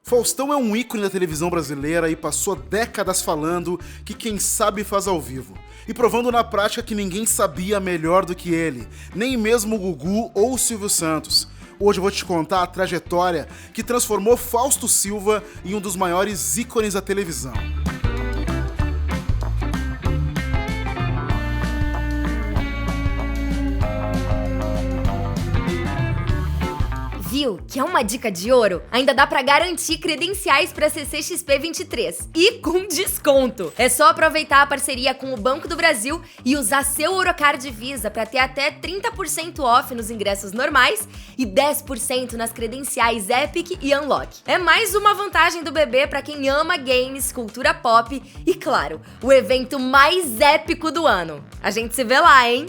Faustão é um ícone da televisão brasileira e passou décadas falando que quem sabe faz ao vivo. E provando na prática que ninguém sabia melhor do que ele, nem mesmo o Gugu ou o Silvio Santos. Hoje eu vou te contar a trajetória que transformou Fausto Silva em um dos maiores ícones da televisão. Viu que é uma dica de ouro? Ainda dá pra garantir credenciais pra CCXP 23 e com desconto. É só aproveitar a parceria com o Banco do Brasil e usar seu Orocard Visa pra ter até 30% off nos ingressos normais e 10% nas credenciais Epic e Unlock. É mais uma vantagem do BB pra quem ama games, cultura pop e, claro, o evento mais épico do ano. A gente se vê lá, hein?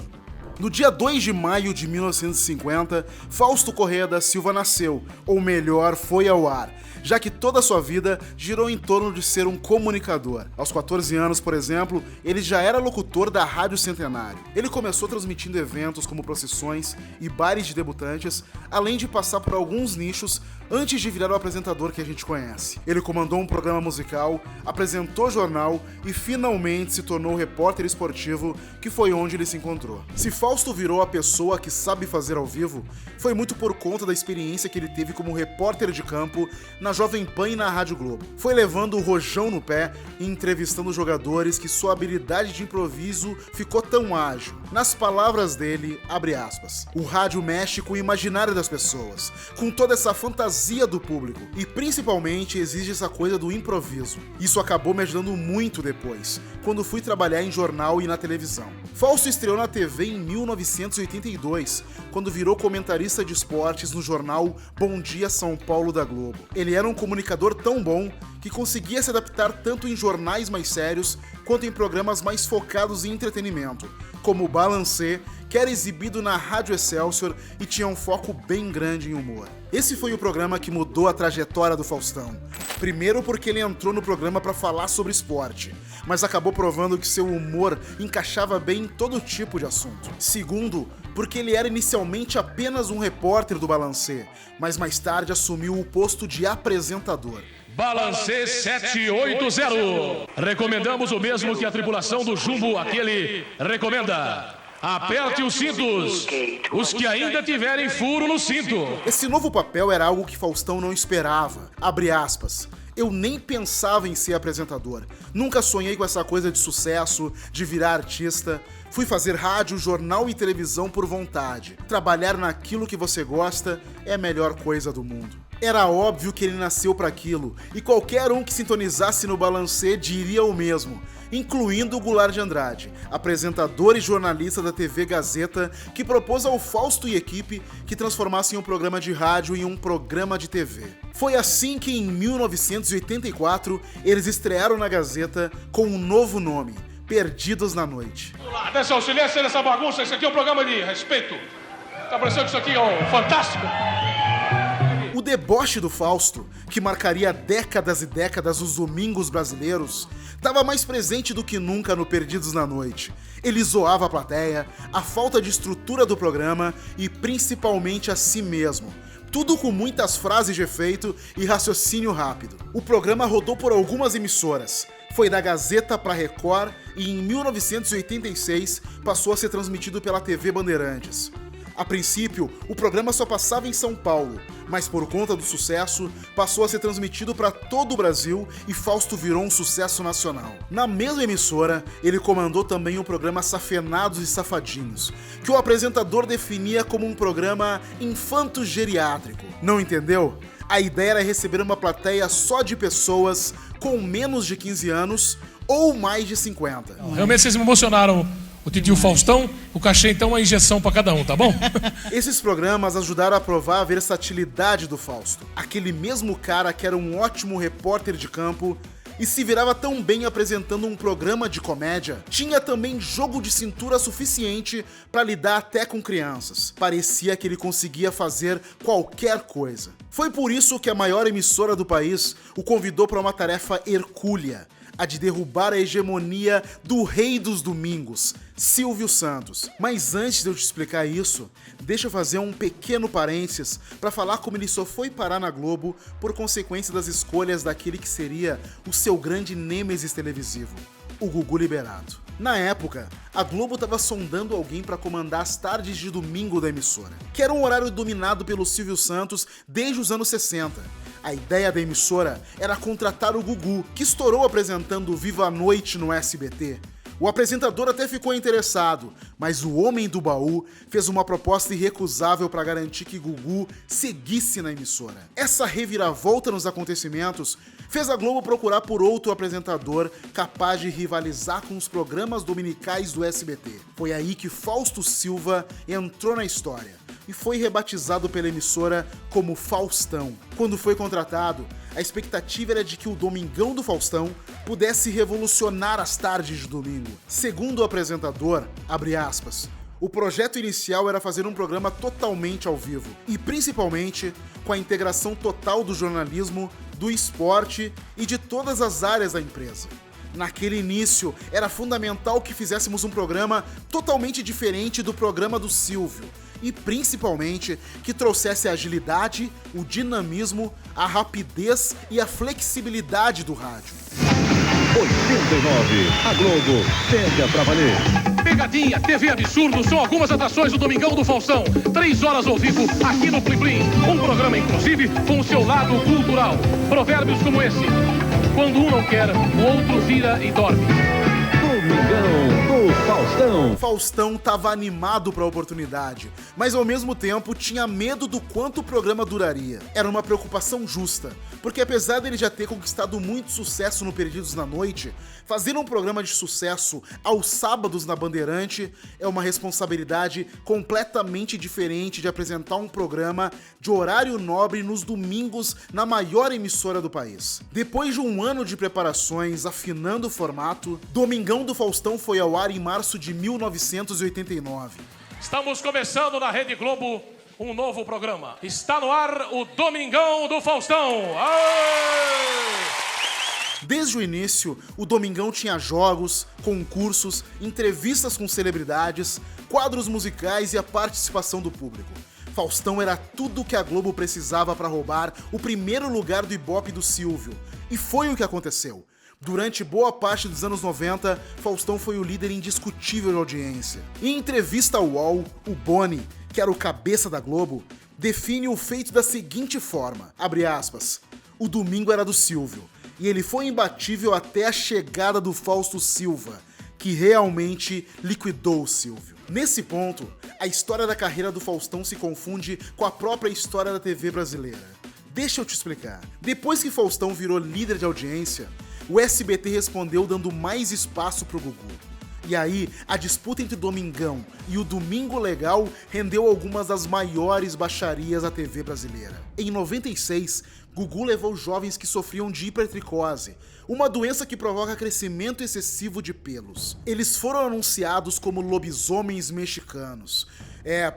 No dia 2 de maio de 1950, Fausto Corrêa da Silva nasceu, ou melhor, foi ao ar, já que toda a sua vida girou em torno de ser um comunicador. Aos 14 anos, por exemplo, ele já era locutor da Rádio Centenário. Ele começou transmitindo eventos como procissões e bares de debutantes, além de passar por alguns nichos antes de virar o apresentador que a gente conhece. Ele comandou um programa musical, apresentou jornal e finalmente se tornou repórter esportivo, que foi onde ele se encontrou. Se Fausto virou a pessoa que sabe fazer ao vivo, foi muito por conta da experiência que ele teve como repórter de campo na Jovem Pan e na Rádio Globo. Foi levando o rojão no pé e entrevistando jogadores que sua habilidade de improviso ficou tão ágil. Nas palavras dele, abre aspas, o rádio mexe com o imaginário das pessoas, com toda essa fantasia do público, e principalmente exige essa coisa do improviso. Isso acabou me ajudando muito depois, quando fui trabalhar em jornal e na televisão. Fausto estreou na TV em 1982, quando virou comentarista de esportes no jornal Bom Dia São Paulo da Globo. Ele era um comunicador tão bom que conseguia se adaptar tanto em jornais mais sérios quanto em programas mais focados em entretenimento, como o Balancê, que era exibido na Rádio Excelsior e tinha um foco bem grande em humor. Esse foi o programa que mudou a trajetória do Faustão. Primeiro porque ele entrou no programa para falar sobre esporte, mas acabou provando que seu humor encaixava bem em todo tipo de assunto. Segundo, porque ele era inicialmente apenas um repórter do Balancê, mas mais tarde assumiu o posto de apresentador. Balancê 780. Recomendamos o mesmo que a tripulação do Jumbo, aquele recomenda. Aperte os cintos, os que ainda tiverem furo no cinto. Esse novo papel era algo que Faustão não esperava. Abre aspas. Eu nem pensava em ser apresentador. Nunca sonhei com essa coisa de sucesso, de virar artista. Fui fazer rádio, jornal e televisão por vontade. Trabalhar naquilo que você gosta é a melhor coisa do mundo. Era óbvio que ele nasceu para aquilo, e qualquer um que sintonizasse no Balancê diria o mesmo, incluindo o Goulart de Andrade, apresentador e jornalista da TV Gazeta, que propôs ao Fausto e equipe que transformassem um programa de rádio em um programa de TV. Foi assim que em 1984 eles estrearam na Gazeta com um novo nome, Perdidos na Noite. Atenção, silêncio nessa bagunça, isso aqui é um programa de respeito. Tá parecendo que isso aqui é um fantástico? O deboche do Fausto, que marcaria décadas e décadas os domingos brasileiros, estava mais presente do que nunca no Perdidos na Noite. Ele zoava a plateia, a falta de estrutura do programa e principalmente a si mesmo. Tudo com muitas frases de efeito e raciocínio rápido. O programa rodou por algumas emissoras. Foi da Gazeta para Record e em 1986 passou a ser transmitido pela TV Bandeirantes. A princípio, o programa só passava em São Paulo, mas por conta do sucesso, passou a ser transmitido para todo o Brasil e Fausto virou um sucesso nacional. Na mesma emissora, ele comandou também o programa Safenados e Safadinhos, que o apresentador definia como um programa infanto-geriátrico. Não entendeu? A ideia era receber uma plateia só de pessoas com menos de 15 anos ou mais de 50. Realmente vocês me emocionaram. O titio Faustão, o cachê então é uma injeção pra cada um, tá bom? Esses programas ajudaram a provar a versatilidade do Fausto. Aquele mesmo cara que era um ótimo repórter de campo e se virava tão bem apresentando um programa de comédia, tinha também jogo de cintura suficiente pra lidar até com crianças. Parecia que ele conseguia fazer qualquer coisa. Foi por isso que a maior emissora do país o convidou para uma tarefa hercúlea: a de derrubar a hegemonia do rei dos domingos, Silvio Santos. Mas antes de eu te explicar isso, deixa eu fazer um pequeno parênteses para falar como ele só foi parar na Globo por consequência das escolhas daquele que seria o seu grande nêmesis televisivo, o Gugu Liberato. Na época, a Globo estava sondando alguém para comandar as tardes de domingo da emissora, que era um horário dominado pelo Silvio Santos desde os anos 60. A ideia da emissora era contratar o Gugu, que estourou apresentando Viva a Noite no SBT. O apresentador até ficou interessado, mas o homem do baú fez uma proposta irrecusável para garantir que Gugu seguisse na emissora. Essa reviravolta nos acontecimentos fez a Globo procurar por outro apresentador capaz de rivalizar com os programas dominicais do SBT. Foi aí que Fausto Silva entrou na história e foi rebatizado pela emissora como Faustão. Quando foi contratado, a expectativa era de que o Domingão do Faustão pudesse revolucionar as tardes de domingo. Segundo o apresentador, abre aspas, o projeto inicial era fazer um programa totalmente ao vivo e principalmente com a integração total do jornalismo, do esporte e de todas as áreas da empresa. Naquele início, era fundamental que fizéssemos um programa totalmente diferente do programa do Silvio e, principalmente, que trouxesse a agilidade, o dinamismo, a rapidez e a flexibilidade do rádio. 89, a Globo pega pra valer. Pegadinha, TV Absurdo, são algumas atrações do Domingão do Faustão. 3 horas ao vivo, aqui no Plim Plim. Um programa, inclusive, com o seu lado cultural. Provérbios como esse. Quando um não quer, o outro vira e dorme. Domingão do Faustão. Faustão estava animado para a oportunidade, mas ao mesmo tempo tinha medo do quanto o programa duraria. Era uma preocupação justa, porque apesar dele já ter conquistado muito sucesso no Perdidos na Noite, fazer um programa de sucesso aos sábados na Bandeirante é uma responsabilidade completamente diferente de apresentar um programa de horário nobre nos domingos na maior emissora do país. Depois de um ano de preparações, afinando o formato, Domingão do Faustão foi ao ar em março de 1989. Estamos começando na Rede Globo um novo programa. Está no ar o Domingão do Faustão. Aê! Desde o início, o Domingão tinha jogos, concursos, entrevistas com celebridades, quadros musicais e a participação do público. Faustão era tudo o que a Globo precisava para roubar o primeiro lugar do Ibope do Silvio. E foi o que aconteceu. Durante boa parte dos anos 90, Faustão foi o líder indiscutível de audiência. Em entrevista ao UOL, o Boni, que era o cabeça da Globo, define o feito da seguinte forma, abre aspas, o domingo era do Silvio, e ele foi imbatível até a chegada do Fausto Silva, que realmente liquidou o Silvio. Nesse ponto, a história da carreira do Faustão se confunde com a própria história da TV brasileira. Deixa eu te explicar. Depois que Faustão virou líder de audiência, o SBT respondeu dando mais espaço pro Gugu. E aí, a disputa entre Domingão e o Domingo Legal rendeu algumas das maiores baixarias da TV brasileira. Em 96, Gugu levou jovens que sofriam de hipertricose, uma doença que provoca crescimento excessivo de pelos. Eles foram anunciados como lobisomens mexicanos.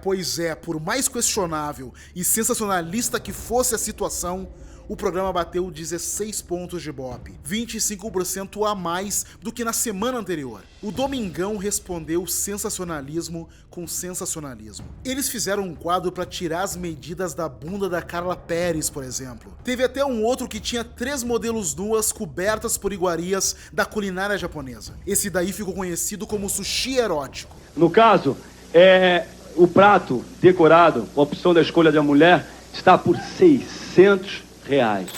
Pois é, por mais questionável e sensacionalista que fosse a situação, o programa bateu 16 pontos de Ibope, 25% a mais do que na semana anterior. O Domingão respondeu sensacionalismo com sensacionalismo. Eles fizeram um quadro para tirar as medidas da bunda da Carla Pérez, por exemplo. Teve até um outro que tinha 3 modelos nuas cobertas por iguarias da culinária japonesa. Esse daí ficou conhecido como sushi erótico. No caso, o prato decorado, a opção da escolha da mulher, está por R$600.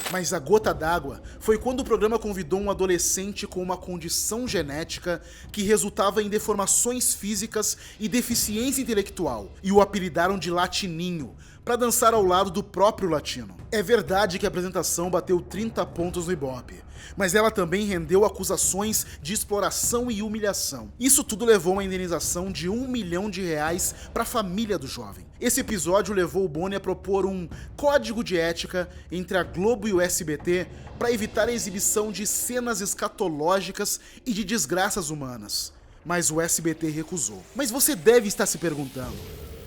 Mas a gota d'água foi quando o programa convidou um adolescente com uma condição genética que resultava em deformações físicas e deficiência intelectual, e o apelidaram de Latininho, para dançar ao lado do próprio Latino. É verdade que a apresentação bateu 30 pontos no Ibope, mas ela também rendeu acusações de exploração e humilhação. Isso tudo levou a uma indenização de R$1 milhão para a família do jovem. Esse episódio levou o Boni a propor um código de ética entre a Globo e o SBT para evitar a exibição de cenas escatológicas e de desgraças humanas. Mas o SBT recusou. Mas você deve estar se perguntando,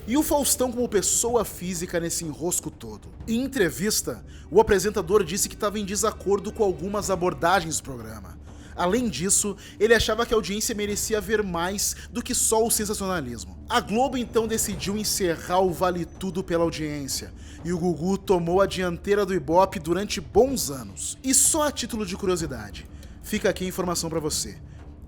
e o Faustão como pessoa física nesse enrosco todo? Em entrevista, o apresentador disse que estava em desacordo com algumas abordagens do programa. Além disso, ele achava que a audiência merecia ver mais do que só o sensacionalismo. A Globo então decidiu encerrar o Vale Tudo pela audiência, e o Gugu tomou a dianteira do Ibope durante bons anos. E só a título de curiosidade, fica aqui a informação pra você.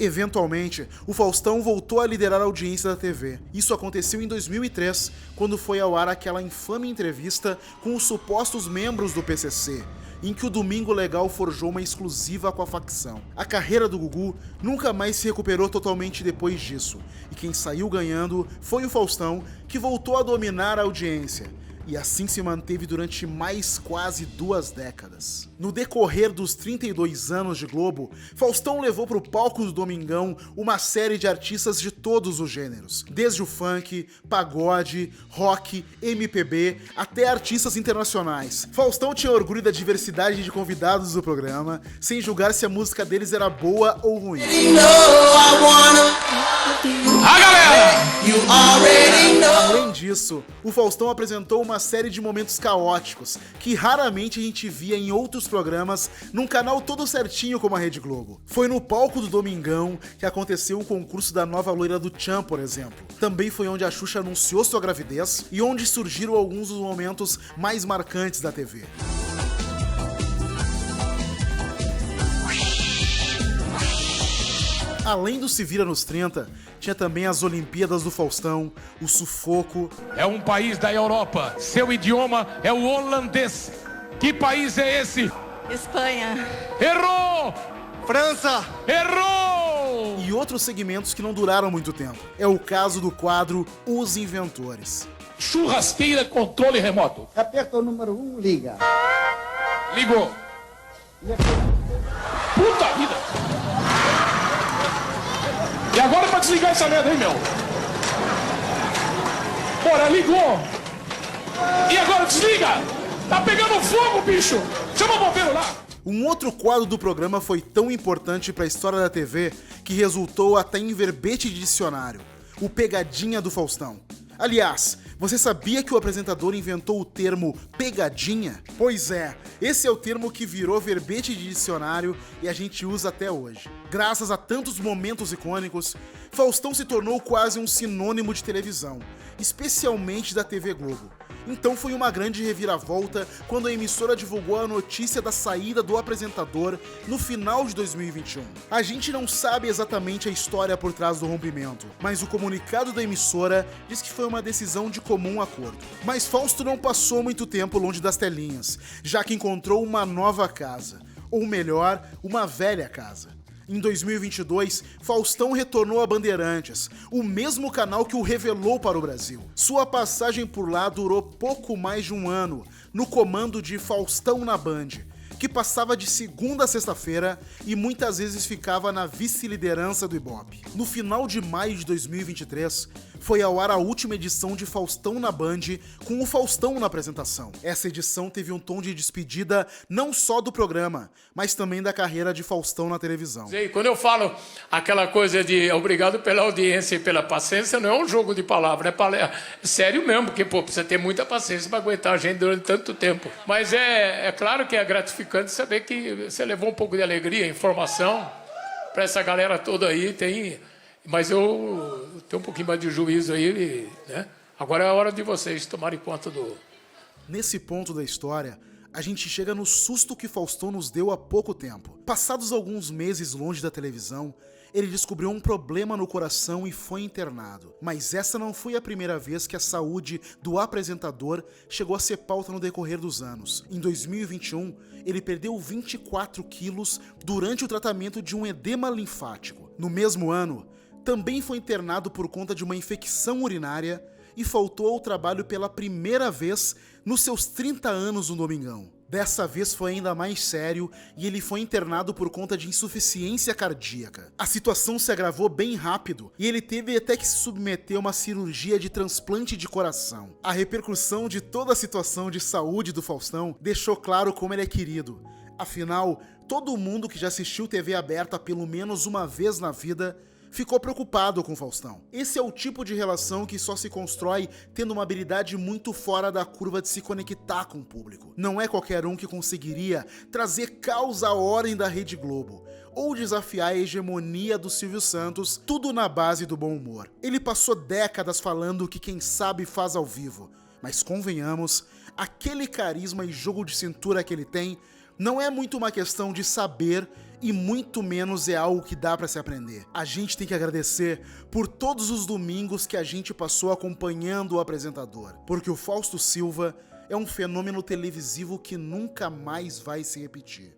Eventualmente, o Faustão voltou a liderar a audiência da TV. Isso aconteceu em 2003, quando foi ao ar aquela infame entrevista com os supostos membros do PCC, em que o Domingo Legal forjou uma exclusiva com a facção. A carreira do Gugu nunca mais se recuperou totalmente depois disso, e quem saiu ganhando foi o Faustão, que voltou a dominar a audiência. E assim se manteve durante mais quase 2 décadas. No decorrer dos 32 anos de Globo, Faustão levou para o palco do Domingão uma série de artistas de todos os gêneros, desde o funk, pagode, rock, MPB, até artistas internacionais. Faustão tinha orgulho da diversidade de convidados do programa, sem julgar se a música deles era boa ou ruim. Além disso, o Faustão apresentou uma série de momentos caóticos que raramente a gente via em outros programas num canal todo certinho como a Rede Globo. Foi no palco do Domingão que aconteceu o concurso da nova loira do Tchan, por exemplo. Também foi onde a Xuxa anunciou sua gravidez e onde surgiram alguns dos momentos mais marcantes da TV. Além do Se Vira nos 30, tinha também as Olimpíadas do Faustão, o Sufoco. É um país da Europa. Seu idioma é o holandês. Que país é esse? Espanha. Errou! França. Errou! E outros segmentos que não duraram muito tempo. É o caso do quadro Os Inventores. Churrasqueira controle remoto. Aperta o número 1, liga. Ligou. Puta vida! E agora pra desligar essa merda aí, meu? Bora, ligou! E agora desliga! Tá pegando fogo, bicho! Chama o bombeiro lá! Um outro quadro do programa foi tão importante para a história da TV que resultou até em verbete de dicionário: o Pegadinha do Faustão. Aliás, você sabia que o apresentador inventou o termo pegadinha? Pois é, esse é o termo que virou verbete de dicionário e a gente usa até hoje. Graças a tantos momentos icônicos, Faustão se tornou quase um sinônimo de televisão, especialmente da TV Globo. Então foi uma grande reviravolta quando a emissora divulgou a notícia da saída do apresentador no final de 2021. A gente não sabe exatamente a história por trás do rompimento, mas o comunicado da emissora diz que foi uma decisão de comum acordo. Mas Fausto não passou muito tempo longe das telinhas, já que encontrou uma nova casa, ou melhor, uma velha casa. Em 2022, Faustão retornou a Bandeirantes, o mesmo canal que o revelou para o Brasil. Sua passagem por lá durou pouco mais de 1 ano, no comando de Faustão na Band, que passava de segunda a sexta-feira e muitas vezes ficava na vice-liderança do Ibope. No final de maio de 2023, foi ao ar a última edição de Faustão na Band, com o Faustão na apresentação. Essa edição teve um tom de despedida não só do programa, mas também da carreira de Faustão na televisão. Quando eu falo aquela coisa de obrigado pela audiência e pela paciência, não é um jogo de palavras, é sério mesmo, porque precisa ter muita paciência para aguentar a gente durante tanto tempo. Mas é claro que é gratificante saber que você levou um pouco de alegria, informação para essa galera toda aí, mas eu tenho um pouquinho mais de juízo aí, né? Agora é a hora de vocês tomarem conta do... Nesse ponto da história, a gente chega no susto que Faustão nos deu há pouco tempo. Passados alguns meses longe da televisão, ele descobriu um problema no coração e foi internado. Mas essa não foi a primeira vez que a saúde do apresentador chegou a ser pauta no decorrer dos anos. Em 2021, ele perdeu 24 quilos durante o tratamento de um edema linfático. No mesmo ano, também foi internado por conta de uma infecção urinária e faltou ao trabalho pela primeira vez nos seus 30 anos no Domingão. Dessa vez foi ainda mais sério e ele foi internado por conta de insuficiência cardíaca. A situação se agravou bem rápido e ele teve até que se submeter a uma cirurgia de transplante de coração. A repercussão de toda a situação de saúde do Faustão deixou claro como ele é querido. Afinal, todo mundo que já assistiu TV aberta pelo menos uma vez na vida ficou preocupado com Faustão. Esse é o tipo de relação que só se constrói tendo uma habilidade muito fora da curva de se conectar com o público. Não é qualquer um que conseguiria trazer caos à ordem da Rede Globo, ou desafiar a hegemonia do Silvio Santos, tudo na base do bom humor. Ele passou décadas falando que quem sabe faz ao vivo, mas convenhamos, aquele carisma e jogo de cintura que ele tem não é muito uma questão de saber e muito menos é algo que dá pra se aprender. A gente tem que agradecer por todos os domingos que a gente passou acompanhando o apresentador, porque o Fausto Silva é um fenômeno televisivo que nunca mais vai se repetir.